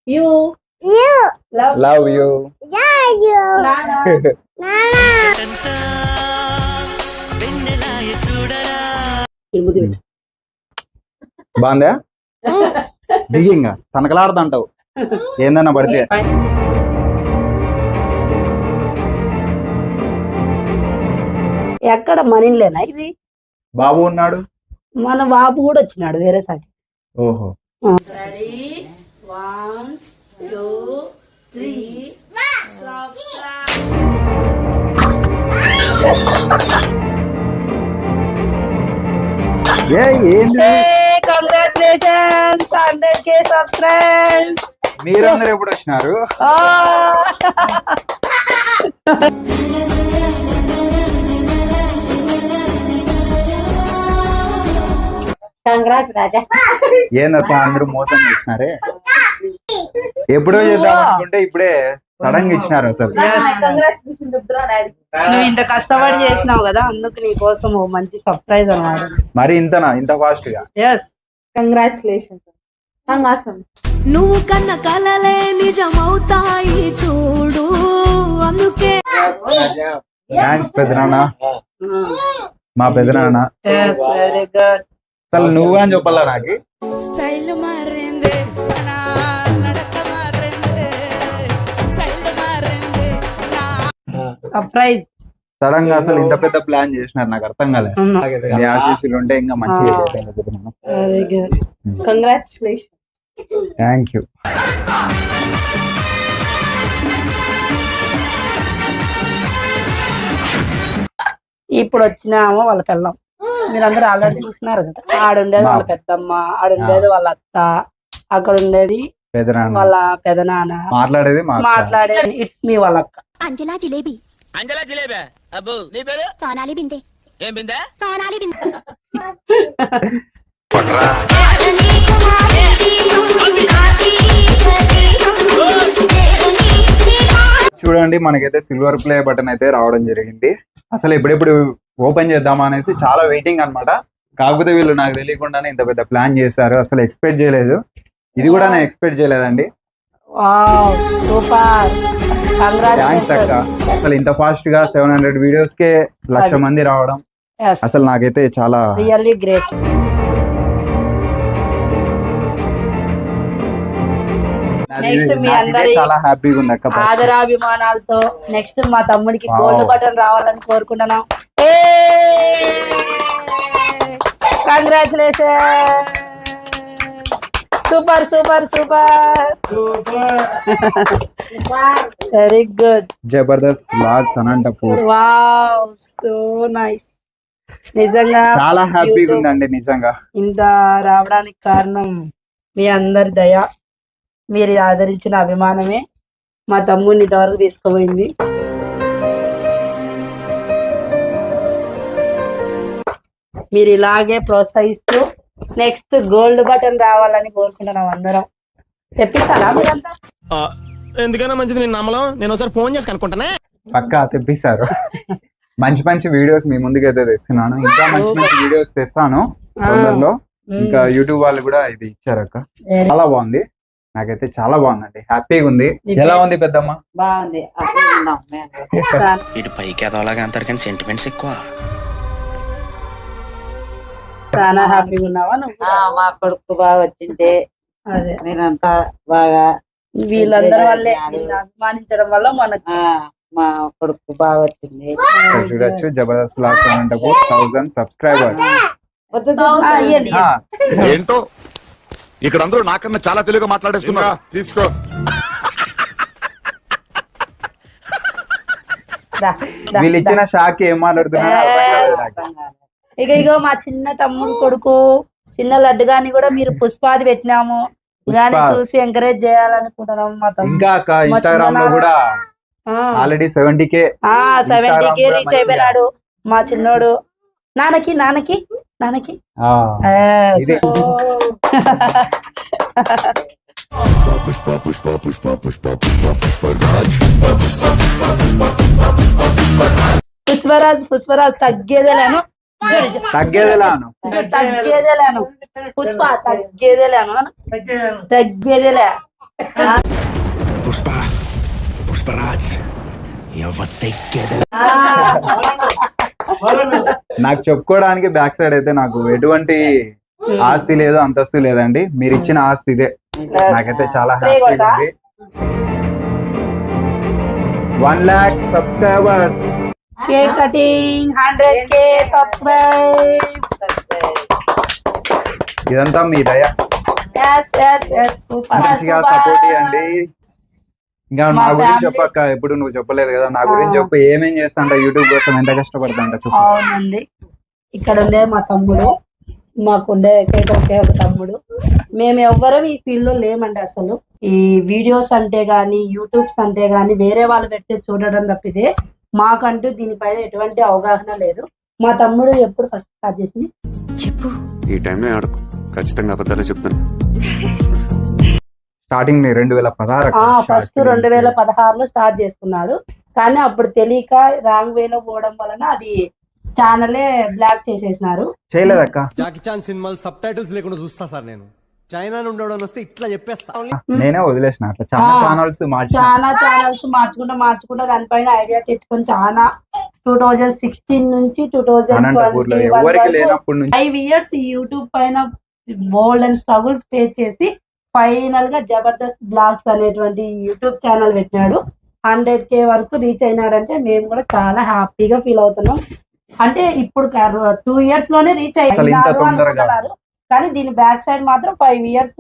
You love you. బాగుందా దిగింగా తనకలాడుతుంటావు ఏందన్నా పడితే. ఎక్కడ మనీలేనా ఇది? బాబు ఉన్నాడు, మన బాబు కూడా వచ్చినాడు వేరే సాటి. ఓహో. రెడీ 1 2 3 ఏంటి కంగ్రాచులేషన్స్ 100K సబ్స్క్రైబ్స్. మీరందరూ ఎప్పుడు వచ్చినారు? కంగ్రాట్స్ రాజా. ఏందప్ప అందరూ మోసం చేసినారే, ఎప్పుడో చేద్దాం అనుకుంటే ఇప్పుడే సడన్ గా ఇచ్చినారు అసలు. నువ్వు ఇంత కష్టపడి చేసినావు కదా, అందుకు నీ కోసం ఓ మంచి సర్ప్రైజ్ అన్నమాట. మరి ఇంతనా, ఇంత ఫాస్ట్ గా? Yes, congratulations. నువ్వు కన్న కలలే నిజమవుతాయి చూడు, అందుకే. థ్యాంక్స్ పెద్దనాన్న, మా పెద్దనాన్న. Very good. అసలు నువ్వు అని చెప్పాలా నాకు? స్టైల్ మారింది నా నడక మారింది, స్టైల్ మారింది నా. సర్ప్రైజ్ సడన్ గా అసలు ఇంత పెద్ద ప్లాన్ చేసినారు, నాకు అర్థం కాలేదు. మీ ఆశీస్సులు ఉంటే ఇంకా మంచిగా చేద్దాం పెద్దనాన్న. Very good, congratulations. Thank you. ఇప్పుడు వచ్చినామో వాళ్ళ పిల్లం, మీరందరూ ఆల్రెడీ చూస్తున్నారు కదా. ఆడుండేది వాళ్ళ పెద్దమ్మ, ఆడుండేది వాళ్ళ అత్త, అక్కడ ఉండేది పెద్దనాన్న, వాళ్ళ పెదనాన్న, మాట్లాడేది మాట్లాడేది ఇట్స్ మీ వాళ్ళ అక్క. అంజలా జిలేబీ. అంజలా జిలేబీ. అబ్బో నీ పేరు? సోనాలి బిందే. ఏం బిందే? సోనాలి బిందే. చూడండి, మనకైతే సిల్వర్ ప్లే బటన్ అయితే రావడం జరిగింది. అసలు ఎప్పుడెప్పుడు ఓపెన్ చేద్దామా అనేసి చాలా వెయిటింగ్ అన్నమాట. కాకపోతే వీళ్ళు నాకు తెలియకుండానే ఇంత పెద్ద ప్లాన్ చేశారు, అసలు ఎక్స్పెక్ట్ చేయలేదు. ఇది కూడా నేను ఎక్స్పెక్ట్ చేయలేదండి. థ్యాంక్స్ అక్క. అసలు ఇంత ఫాస్ట్ గా 700 వీడియోస్ కే 1,00,000 మంది రావడం అసలు నాకైతే చాలా రియల్లీ గ్రేట్. నెక్స్ట్ మీ అందరి చాలా హ్యాపీగా ఉంది అక్క. ఆదరాభిమానాలతో నెక్స్ట్ మా తమ్ముడికి గోల్డ్ బటన్ రావాలని కోరుకుంటున్నాం. Congratulation, super super super, very good, Jabardasth vlogs Anantapur. Wow, so nice. నిజంగా చాలా హ్యాపీగా ఉందండి. నిజంగా ఇంత రావడానికి కారణం మీ అందరి దయ, మీరు ఆదరించిన అభిమానమే మా తమ్ముడిని ఇంతవరకు తీసుకుపోయింది. మీరు ఇలాగే ప్రోత్సహిస్తూ నెక్స్ట్ గోల్డ్ బటన్ రావాలని కోరుకుంటున్నాం. అందరం తెప్పిస్తారా మీరంతా? ఎందుకైనా మంచిది, నేను నమ్మలం. నేను ఒకసారి ఫోన్ చేసి కనుక్కుంటానే. పక్కా తెప్పిస్తారు. మంచి మంచి వీడియోస్ మీ ముందుకైతే తెస్తున్నాను. ఇంకా మంచి మంచి వీడియోస్ తెస్తాను తొందరలో. ఇంకా యూట్యూబ్ వాళ్ళు కూడా ఇది ఇచ్చారక్క, చాలా బాగుంది. నాకైతే చాలా బాగుందండి, హ్యాపీగా ఉంది. ఎలా ఉంది పెద్దమ్మ? బాగుంది. ఇటు పైకి ఎదవలాగా అంటారు కానీ సెంటిమెంట్స్ ఎక్కువ. చాలా హ్యాపీగా ఉన్నావా నువ్వు? మా కొడుకు బాగా వచ్చింటే అదే, మీరంతా బాగా వీళ్ళందరి వల్లే, నిన్ను అభిమానించడం వల్ల మనకు మా కొడుకు బాగా వచ్చింది. చూడొచ్చు, జబర్దస్త్ వ్లాగ్స్ అనంతపూర్ 1000 సబ్స్క్రైబర్స్. ఏంటో ఇక్కడ అందరూ నాకన్నా చాలా తెలుగుగా మాట్లాడేస్తున్నా. తీసుకో. వీళ్ళు ఇచ్చిన షాక్ ఏం మాట్లాడుతున్నారు? ఇగో మా చిన్న తమ్ముడు కొడుకు చిన్న లడ్డుగాని కూడా మీరు పుష్పాది పెట్టినాము, ఇలానే చూసి ఎంకరేజ్ చేయాలనుకుంటున్నాం. మా తమ్ముడు ఇంకా అక్క ఇన్స్టాగ్రామ్ లో కూడా ఆల్రెడీ 70K రీచ్ అయిపోయినాడు మా చిన్నోడు. నాన్నకి నాన్నకి నాన్నకి పుష్పరాజ్ పుష్పరాజ్ తగ్గేదేలేను పుష్ప తగ్గేదేలేను తగ్గేదేలే పుష్ప పుష్పరాజ్ నాకు చెప్పుకోవడానికి బ్యాక్ సైడ్ అయితే నాకు ఎటువంటి ఆస్తి లేదు, అంతస్తు లేదండి. మీరు ఇచ్చిన ఆస్తి ఇదే. నాకైతే చాలా హ్యాపీగా ఉంది. 1 lakh subscribers. Cake cutting 100K subscribe. ఇదంతా మీ దయ. సూపర్ మంచిగా సపోర్ట్ చేయండి. ఇంకా నా గురించి చెప్పక్క, ఎప్పుడు నువ్వు చెప్పలేదు కదా, నా గురించి చెప్పు. ఏమేం చేస్తాంట యూట్యూబ్ కోసం, ఎంత కష్టపడతాంట చెప్పు. అవునండి, ఇక్కడ ఉండే మా తమ్ముడు, మాకుండే ఒకే ఒక తమ్ముడు. మేము ఎవ్వరం ఈ ఫీల్డ్ లో లేమండి. అసలు ఈ వీడియోస్ అంటే గానీ, యూట్యూబ్స్ అంటే గానీ వేరే వాళ్ళు పెడితే చూడడం తప్పితే మాకంటూ దీనిపైన ఎటువంటి అవగాహన లేదు. మా తమ్ముడు ఎప్పుడు ఫస్ట్ స్టార్ట్ చేసింది చెప్పు. ఈ టైంలో ఆడకు, ఖచ్చితంగా అబద్ధాలే చెప్తాను. స్టార్టింగ్ 2016 ఫస్ట్ 2016లో స్టార్ట్ చేసుకున్నాడు. కానీ అప్పుడు తెలియక రాంగ్ వేలో పోవడం వలన అది ఛానలే బ్లాక్ చేసేసినారు. చేయలేదక్క. జాకీ చాన్ సినిమాలు సబ్ టైటిల్స్ లేకుండా చూస్తా సార్ నేను. చైనా నుండి వస్తే ఇట్లా చెప్పేస్తా. నేనే వదిలేసిన అట్లా చాలా ఛానల్స్ మార్చుకుంటా దానిపైన ఐడియా తెచ్చుకొని చాలా 2016 నుంచి 2020 ఎవరికి లేనప్పటి నుంచి 5 years ఈ యూట్యూబ్ పైన బోల్డ్ అండ్ స్ట్రగుల్స్ ఫేస్ చేసి ఫైనల్ గా జబర్దస్త్ బ్లాగ్స్ అనేటువంటి యూట్యూబ్ ఛానల్ పెట్టినాడు. 100K వరకు రీచ్ అయినాడంటే మేము కూడా చాలా హ్యాపీగా ఫీల్ అవుతున్నాం. అంటే ఇప్పుడు 2 years లోనే రీచ్ అయ్యారు. కానీ దీని బ్యాక్ సైడ్ మాత్రం 5 years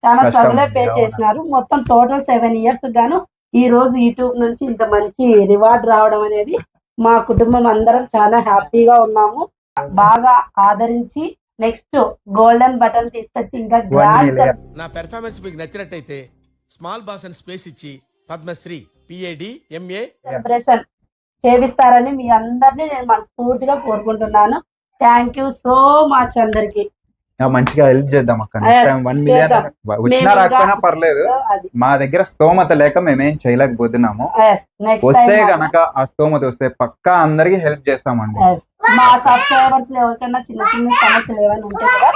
చాలా స్ట్రగుల్ పే చేసినారు. మొత్తం టోటల్ 7 years గాను ఈ రోజు యూట్యూబ్ నుంచి ఇంత మంచి రివార్డ్ రావడం అనేది మా కుటుంబం అందరం చాలా హ్యాపీగా ఉన్నాము. బాగా ఆదరించి నెక్స్ట్ గోల్డెన్ బటన్ తీసుకొచ్చి ఇంకా గ్రాండ్ నా పెర్ఫార్మెన్స్ మీకు నచ్చినట్టయితే స్మాల్ బాస్ అని స్పేస్ ఇచ్చి పద్మశ్రీ PAD MA సెలబ్రేషన్ చేపిస్తారని మీ అందరినీ నేను మనస్ఫూర్తిగా కోరుకుంటున్నాను. థ్యాంక్ యూ సో మచ్ అందరికి. మంచిగా హెల్ప్ చేద్దాం అక్క. నెక్స్ట్ టైం 1 million వచ్చినా రాకపోయినా పర్లేదు, మా దగ్గర స్తోమత లేక మేమేం చేయలేకపోతున్నాము. వస్తే గనక ఆ స్తోమత వస్తే పక్కా అందరికి హెల్ప్ చేస్తామండి. మా సబ్స్క్రైబర్స్ ఎవరికైనా చిన్న చిన్న సమస్యలు ఏమైనా ఉంటే కూడా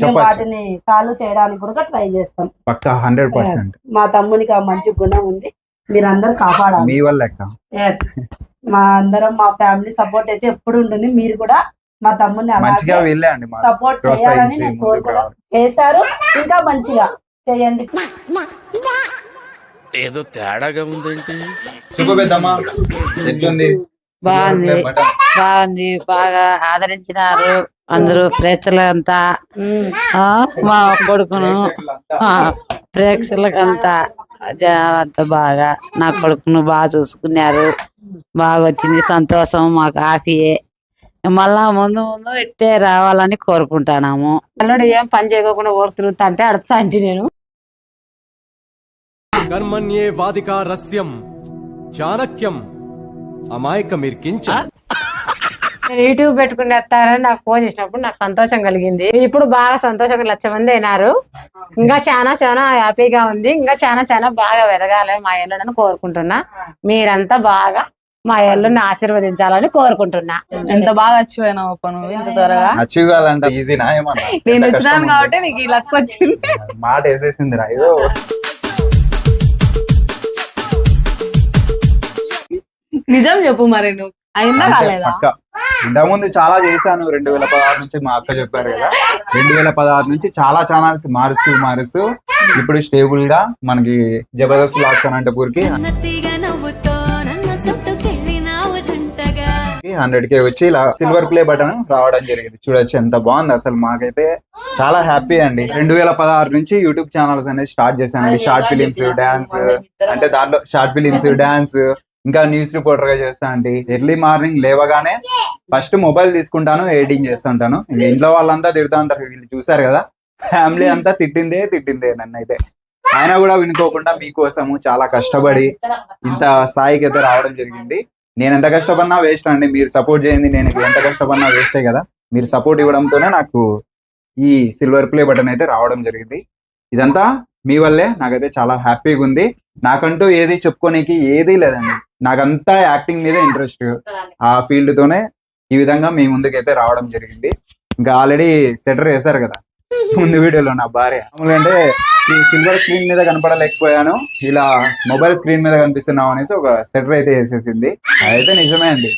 మేము వాటిని సాల్వ్ చేయడానికి కూడా ట్రై చేస్తాం పక్కా 100%. మా తమ్మునికి ఆ మంచి గుణం ఉంది, మీరందరూ కాపాడాలి. మీ వల్ల లెక్క. మా అందరం మా ఫ్యామిలీ సపోర్ట్ అయితే ఎప్పుడు ఉంటుంది. మీరు కూడా మా తమ్ముని మంచిగా వెళ్ళే అండి సపోర్ట్ చేయాలని నేను కోరుకోవడం చేశారు. ఇంకా మంచిగా చేయండి. ఏదో తేడాగా ఉందేంటి? చూపేద్దామా ఎట్లుంది? బాగుంది, బాగా ఆదరించినారు అందరూ ప్రేక్షకులంతా. మా కొడుకును ప్రేక్షకులకంతా అంత బాగా నా కొడుకును బాగా చూసుకున్నారు. బాగా వచ్చింది, సంతోషం. మాకు హ్యాపీయే. మళ్ళా ముందు ముందు ఇట్టే రావాలని కోరుకుంటున్నాము. అల్లుడు ఏం పని చేయకుండా ఓరుతుంటా అంటే అడుగుతా అంటే నేను కర్మణ్యే వాదికా రస్యం చాణక్యం అమాయక మీర్కించ. నేను యూట్యూబ్ పెట్టుకుని వస్తారని నాకు ఫోన్ చేసినప్పుడు నాకు సంతోషం కలిగింది. ఇప్పుడు బాగా సంతోషంగా 1,00,000 మంది అయినారు. ఇంకా చాలా హ్యాపీగా ఉంది. ఇంకా చాలా బాగా పెరగాలని మా ఇళ్ళని కోరుకుంటున్నా. మీరంతా బాగా మా ఇళ్ళని ఆశీర్వదించాలని కోరుకుంటున్నా. ఎంత బాగా అచీవ్ అయినావు నువ్వు ఇంత త్వరగా? అచీవ్ కావాలంటే ఈజీనా ఏమన్నా? నేను వచ్చినాను కాబట్టి నీకు ఈ లక్ వచ్చింది. మాట వేసేసింది రా. ఏదో నిజం చెప్పు మరి, నువ్వు అయిందా కాలేదా? ఇంతకుముందు చాలా చేశాను. 2016 నుంచి మా అక్క చెప్పారు కదా, 2016 నుంచి చాలా ఛానల్స్ మారుస్తూ ఇప్పుడు స్టేబుల్ గా మనకి జబర్దస్త్ బ్లాగ్స్ అనంతపూర్కి 100K వచ్చి ఇలా సిల్వర్ ప్లే బటన్ రావడం జరిగింది. చూడొచ్చు ఎంత బాగుంది. అసలు మాకైతే చాలా హ్యాపీ అండి. 2016 నుంచి యూట్యూబ్ ఛానల్స్ అనేది స్టార్ట్ చేశానండి. షార్ట్ ఫిలిమ్స్, డాన్స్, అంటే దాంట్లో షార్ట్ ఫిలిమ్స్, డాన్స్, ఇంకా న్యూస్ రిపోర్టర్ గా చేస్తా అండి. ఎర్లీ మార్నింగ్ లేవగానే ఫస్ట్ మొబైల్ తీసుకుంటాను, ఎడిటింగ్ చేస్తుంటాను. ఇంట్లో వాళ్ళంతా తిడుతూ ఉంటారు, వీళ్ళు చూసారు కదా, ఫ్యామిలీ అంతా తిట్టిందే నన్నైతే. ఆయన కూడా వినుకోకుండా మీకోసము చాలా కష్టపడి ఇంత స్థాయికి అయితే రావడం జరిగింది. నేను ఎంత కష్టపడినా వేస్ట్ అండి. మీరు సపోర్ట్ చేయండి, నేను ఎంత కష్టపడినా వేస్టే కదా. మీరు సపోర్ట్ ఇవ్వడంతోనే నాకు ఈ సిల్వర్ ప్లే బటన్ అయితే రావడం జరిగింది. ఇదంతా మీ వల్లే. నాకైతే చాలా హ్యాపీగా ఉంది. నాకంటూ ఏది చెప్పుకోనికి ఏదీ లేదండి. నాకంతా యాక్టింగ్ మీద ఇంట్రెస్ట్. ఆ ఫీల్డ్ తోనే ఈ విధంగా మీ ముందుకైతే రావడం జరిగింది. ఇంకా ఆల్రెడీ సెటర్ వేశారు కదా, ముందు వీడియోలో నా భార్య అంటే సిల్వర్ స్క్రీన్ మీద కనపడలేకపోయాను, ఇలా మొబైల్ స్క్రీన్ మీద కనిపిస్తున్నాం అనేసి ఒక సెటర్ అయితే వేసేసింది. అయితే నిజమే అండి,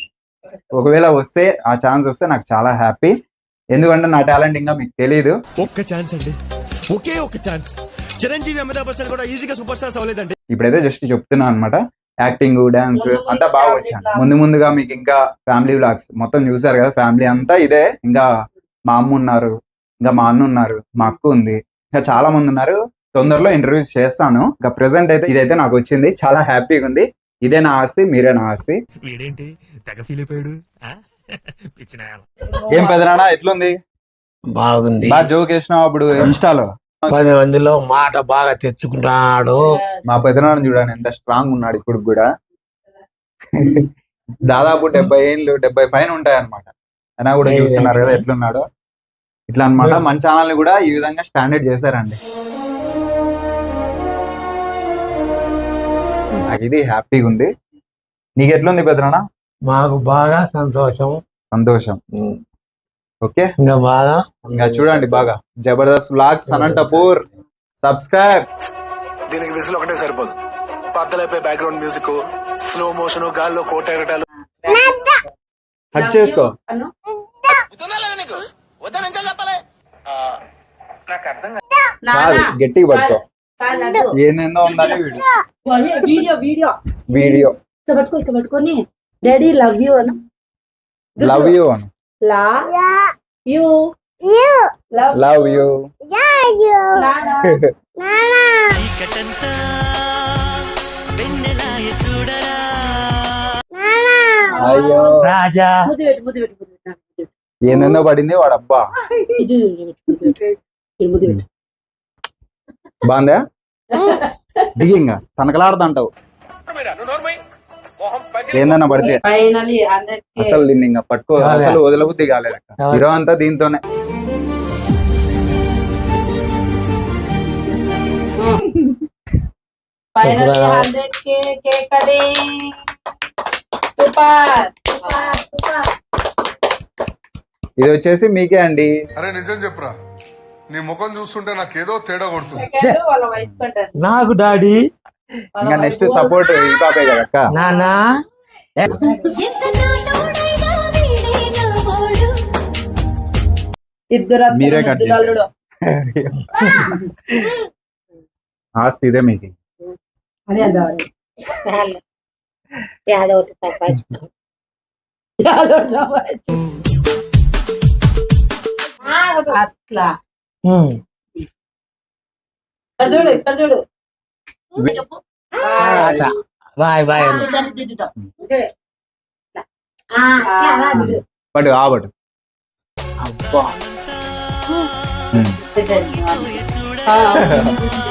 ఒకవేళ వస్తే ఆ ఛాన్స్ వస్తే నాకు చాలా హ్యాపీ. ఎందుకంటే నా టాలెంట్ ఇంకా మీకు తెలియదు. ఒక్క ఛాన్స్ అండి, ఒకే ఒక్క ఛాన్స్. చిరంజీవి అమితాబ్ బచ్చన్ కూడా ఈజీగా సూపర్ స్టార్స్ అవ్వలేదండి. ఇప్పుడైతే జస్ట్ చెప్తున్నాను అనమాట. యాక్టింగ్, డాన్స్ అంతా బాగా వచ్చాను. ముందుగా మీకు ఇంకా ఫ్యామిలీ వ్లాగ్స్ మొత్తం చూసారు కదా, ఫ్యామిలీ అంతా ఇదే. ఇంకా మా అమ్మ ఉన్నారు, ఇంకా మా అన్న ఉన్నారు, మా అక్క ఉంది, ఇంకా చాలా మంది ఉన్నారు. తొందరలో ఇంటర్వ్యూస్ చేస్తాను. ఇంకా ప్రెసెంట్ అయితే ఇదైతే నాకు వచ్చింది, చాలా హ్యాపీగా ఉంది. ఇదే నా ఆస్తి, మీరే నా ఆస్తి. ఏం పెదనానా ఎట్లుంది? బాగుంది. బాగా జోక్ వేసినావు అప్పుడు ఇన్స్టాలో. 10 మందిలో మాట బాగా తెచ్చుకుంటాడు. మా పెదనాన్న చూడండి ఎంత స్ట్రాంగ్ ఉన్నాడు ఇప్పుడు కూడా. దాదాపు 70 ఏళ్ళు 70 పైన ఉంటాయి అనమాట. అయినా కూడా చూస్తున్నారు కదా ఎట్లున్నాడో. ఇట్లా అన్నమాట. మన ఛానల్ ని కూడా ఈ విధంగా స్టాండర్డ్ చేశారండి. నాకు ఇది హ్యాపీగా ఉంది. నీకు ఎట్లుంది పెదనాన్న? మాకు బాగా సంతోషం. ఓకే, ఇంకా బాగా ఇంకా చూడండి బాగా జబర్దస్త్ వ్లాగ్స్ అనంతపూర్. సబ్స్క్రైబ్. దీనికి విసులు ఒకటే సరిపోదు. పద్దలైపోయి బ్యాక్గ్రౌండ్ మ్యూజిక్, స్లో మోషన్, గాల్లో కోటెగటాలు. హట్ చేసుకో. గట్టిగా పట్టుకో. ఏందేందో ఉందని వీడియో పట్టుకొని daddy love you Anu. Love you Anu. Love you. అయ్యో రాజా ఏందేందో పడింది వాడు. అబ్బా బాగుందా? దిగింగా తనకలాడదంటావు ఏందన్నా పడితే. అసలు దీన్ని ఇంకా పట్టుకో, అసలు వదలబుద్ధి కాలేదు. హీరో అంతా దీంతోనే. ఇది వచ్చేసి మీకే అండి. అరే నిజం చెప్పురా, నీ ముఖం చూస్తుంటే నాకేదో తేడా కొడుతుంది. నాకు డాడీ. ఇంకా నెక్స్ట్ సపోర్ట్ ఈ పాపే కదక్క. నానా మీరే కట్ చేశారు. ఆస్తి ఇదే మీకు. అట్లా చూడు, ఇక్కడ చూడు. Bye bye. పడు ఆబడు. అబ్బా